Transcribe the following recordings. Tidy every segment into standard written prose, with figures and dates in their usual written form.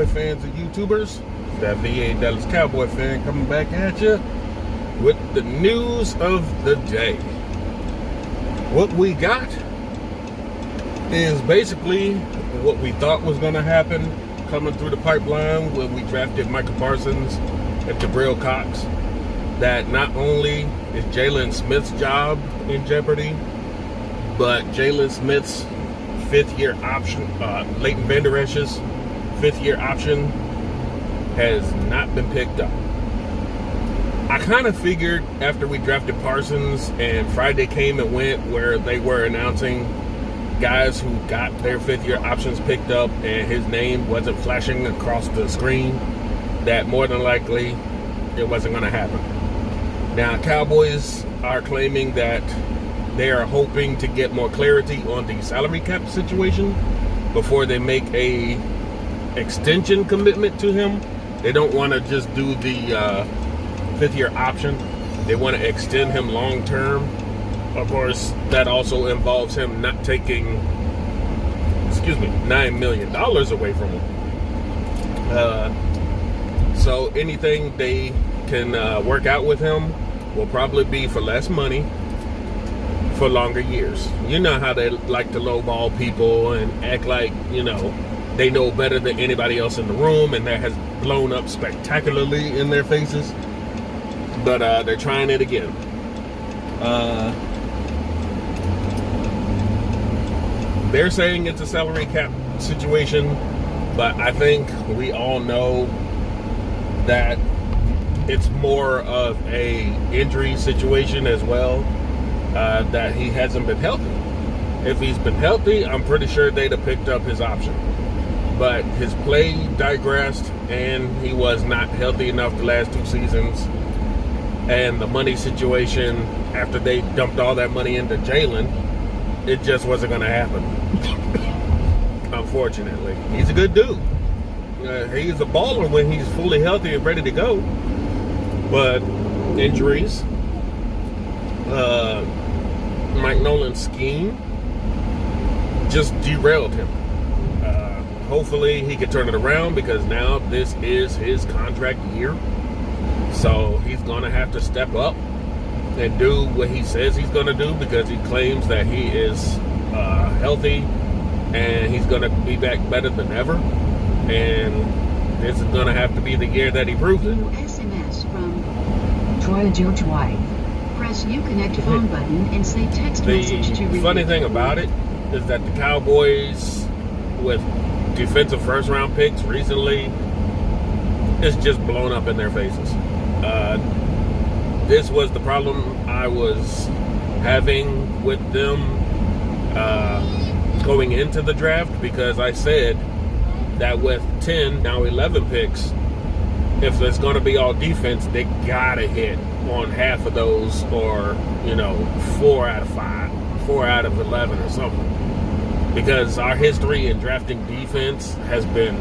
fans and YouTubers. That VA Dallas Cowboy fan coming back at you with the news of the day. What we got is basically what we thought was going to happen coming through the pipeline when we drafted Michael Parsons and Jabril Cox. That not only is Jalen Smith's job in jeopardy, but Jalen Smith's 5th-year option, Leighton Vander Esch's 5th-year option has not been picked up. I kind of figured after we drafted Parsons and Friday came and went where they were announcing guys who got their 5th-year options picked up and his name wasn't flashing across the screen, that more than likely it wasn't going to happen. Now, Cowboys are claiming that they are hoping to get more clarity on the salary cap situation before they make a extension commitment to him. They don't want to just do the 5th-year option. They want to extend him long term. Of course, that also involves him not taking, $9 million away from him. So anything they can work out with him will probably be for less money for longer years. You know how they like to lowball people and act like, they know better than anybody else in the room, and that has blown up spectacularly in their faces. But they're trying it again. They're saying it's a salary cap situation, but I think we all know that it's more of a injury situation as well, that he hasn't been healthy. If he's been healthy, I'm pretty sure they'd have picked up his option. But his play digressed, and he was not healthy enough the last 2 seasons. And the money situation, after they dumped all that money into Jalen, it just wasn't going to happen. Unfortunately. He's a good dude. He's a baller when he's fully healthy and ready to go. But injuries, Mike Nolan's scheme just derailed him. Hopefully he can turn it around, because now this is his contract year. So he's going to have to step up and do what he says he's going to do, because he claims that he is healthy and he's going to be back better than ever. And this is going to have to be the year that he proves it. SMS from Troy George White. Press U connect phone button and say text message to read. The funny thing about it is that the Cowboys, with defensive first-round picks recently, it's just blown up in their faces. This was the problem I was having with them going into the draft, because I said that with 10, now 11 picks, if it's going to be all defense, they gotta hit on half of those, or 4 out of 5, 4 out of 11 or something. Because our history in drafting defense has been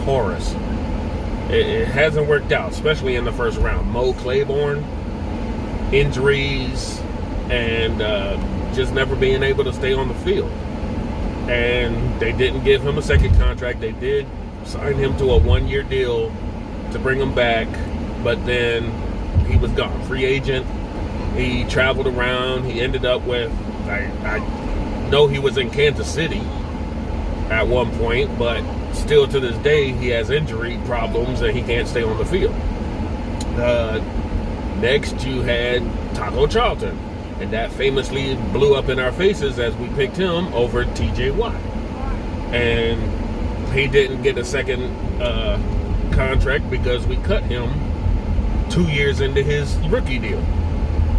porous. It hasn't worked out, especially in the first round. Mo Claiborne, injuries, and just never being able to stay on the field. And they didn't give him a second contract. They did sign him to a 1-year deal to bring him back, but then he was gone. Free agent. He traveled around. He ended up with, I know he was in Kansas City at one point, but still to this day he has injury problems and he can't stay on the field. Next you had Taco Charlton, and that famously blew up in our faces as we picked him over TJ Watt, and he didn't get a second contract because we cut him 2 years into his rookie deal.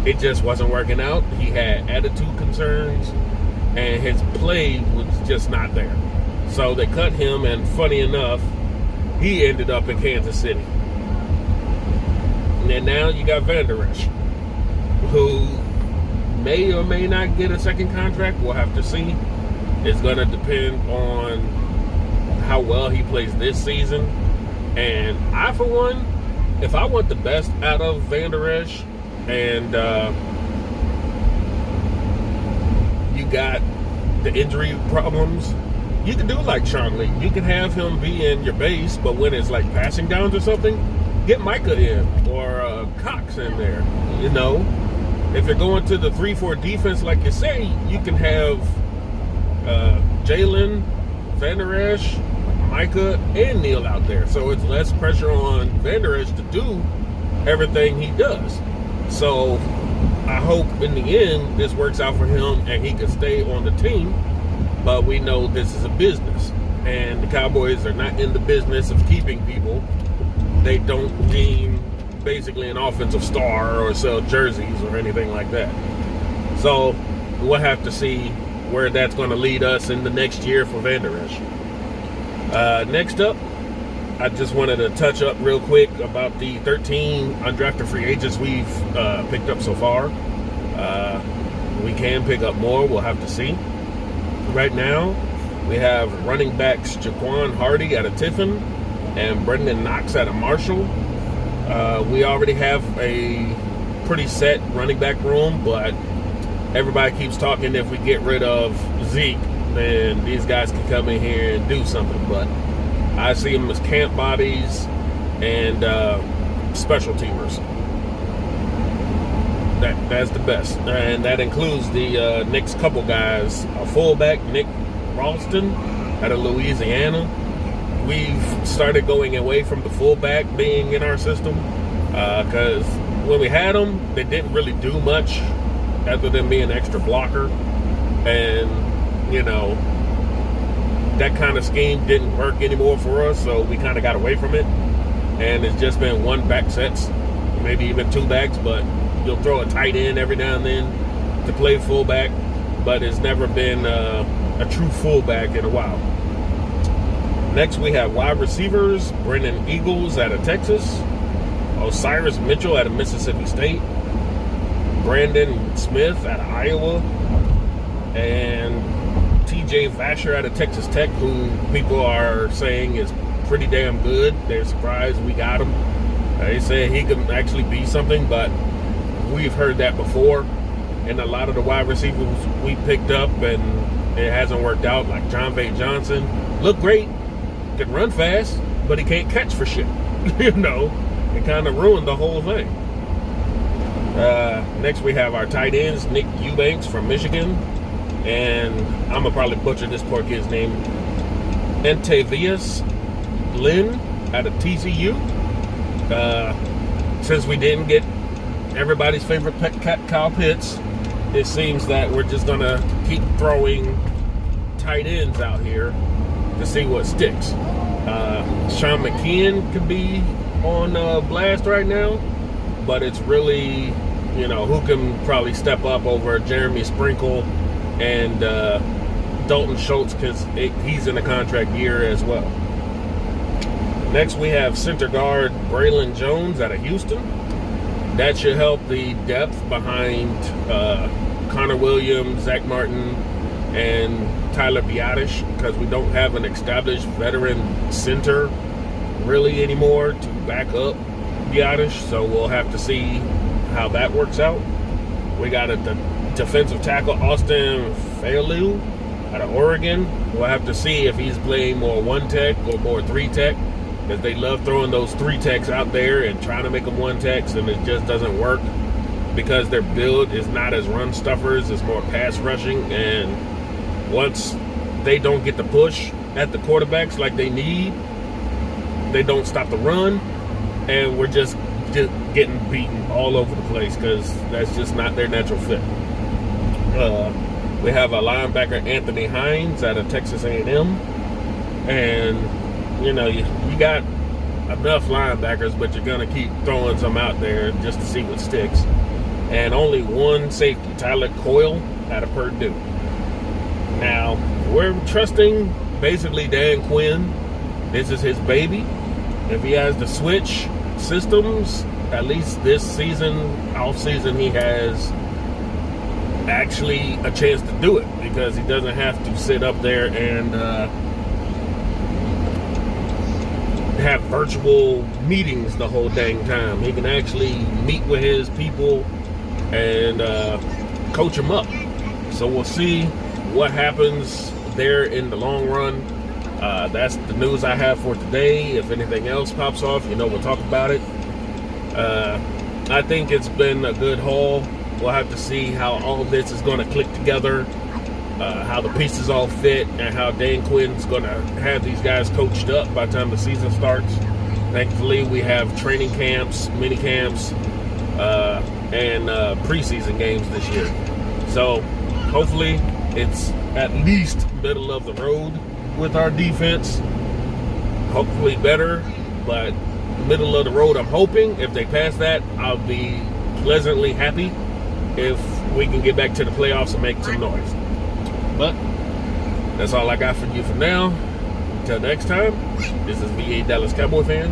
It just wasn't working out. He had attitude concerns, and his play was just not there. So they cut him, and funny enough, he ended up in Kansas City. And now you got Vander Esch, who may or may not get a second contract. We'll have to see. It's going to depend on how well he plays this season. And I, for one, if I want the best out of Vander Esch, and you got the injury problems, you can do like Sean Lee. You can have him be in your base, but when it's like passing downs or something, get Micah in or Cox in there. You know, if you're going to the 3-4 defense, like you say, you can have Jalen, Vander, Esch, Micah, and Neil out there. So it's less pressure on Vander Esch to do everything he does. So I hope in the end this works out for him and he can stay on the team. But we know this is a business, and the Cowboys are not in the business of keeping people. They don't deem basically an offensive star or sell jerseys or anything like that. So we'll have to see where that's going to lead us in the next year for Vander Esch. Next up, I just wanted to touch up real quick about the 13 undrafted free agents we've picked up so far. We can pick up more. We'll have to see. Right now, we have running backs Jaquan Hardy out of Tiffin and Brendan Knox out of Marshall. We already have a pretty set running back room, but everybody keeps talking if we get rid of Zeke, then these guys can come in here and do something. But I see them as camp bodies and special teamers. That's the best, and that includes the next couple guys. A fullback, Nick Ralston, out of Louisiana. We've started going away from the fullback being in our system because when we had them, they didn't really do much other than being an extra blocker, and you know that kind of scheme didn't work anymore for us, so we kind of got away from it. And it's just been one back sets, maybe even two backs, but you'll throw a tight end every now and then to play fullback, but it's never been a true fullback in a while. Next, we have wide receivers, Brennan Eagles out of Texas, Osiris Mitchell out of Mississippi State, Brandon Smith out of Iowa, and TJ Vasher out of Texas Tech, who people are saying is pretty damn good. They're surprised we got him. They say he can actually be something, but we've heard that before. And a lot of the wide receivers we picked up and it hasn't worked out, like John V. Johnson, look great, can run fast, but he can't catch for shit. You know, it kind of ruined the whole thing. Next we have our tight ends, Nick Eubanks from Michigan, and I'm gonna probably butcher this poor kid's name, Entavius Lynn out of TCU. Since we didn't get everybody's favorite pet cat, Kyle Pitts, it seems that we're just gonna keep throwing tight ends out here to see what sticks. Sean McKeon could be on blast right now, but it's really, you know, who can probably step up over Jeremy Sprinkle and Dalton Schultz, because he's in a contract year as well. Next, we have center guard Braylon Jones out of Houston. That should help the depth behind Connor Williams, Zach Martin, and Tyler Biadasz, because we don't have an established veteran center really anymore to back up Biadasz, so we'll have to see how that works out. We got a defensive tackle, Austin Fairlew, out of Oregon. We'll have to see if he's playing more one tech or more three tech, because they love throwing those three techs out there and trying to make them one techs, and it just doesn't work because their build is not as run stuffers, it's more pass rushing. And once they don't get the push at the quarterbacks like they need, they don't stop the run, and we're just getting beaten all over the place because that's just not their natural fit. We have a linebacker, Anthony Heinz, out of Texas A&M, and you know, you got enough linebackers, but you're going to keep throwing some out there just to see what sticks. And only one safety, Tyler Coyle, out of Purdue. Now, we're trusting basically Dan Quinn. This is his baby. If he has to switch systems, at least this season, off season, he has actually a chance to do it, because he doesn't have to sit up there and have virtual meetings the whole dang time. He can actually meet with his people and coach them up. So we'll see what happens there in the long run. That's the news I have for today. If anything else pops off, we'll talk about it. I think it's been a good haul. We'll have to see how all of this is going to click together, how the pieces all fit, and how Dan Quinn's going to have these guys coached up by the time the season starts. Thankfully, we have training camps, mini camps, and preseason games this year. So hopefully it's at least middle of the road with our defense. Hopefully better, but middle of the road, I'm hoping. If they pass that, I'll be pleasantly happy if we can get back to the playoffs and make some noise. But that's all I got for you for now. Until next time, this is VA Dallas Cowboy fan.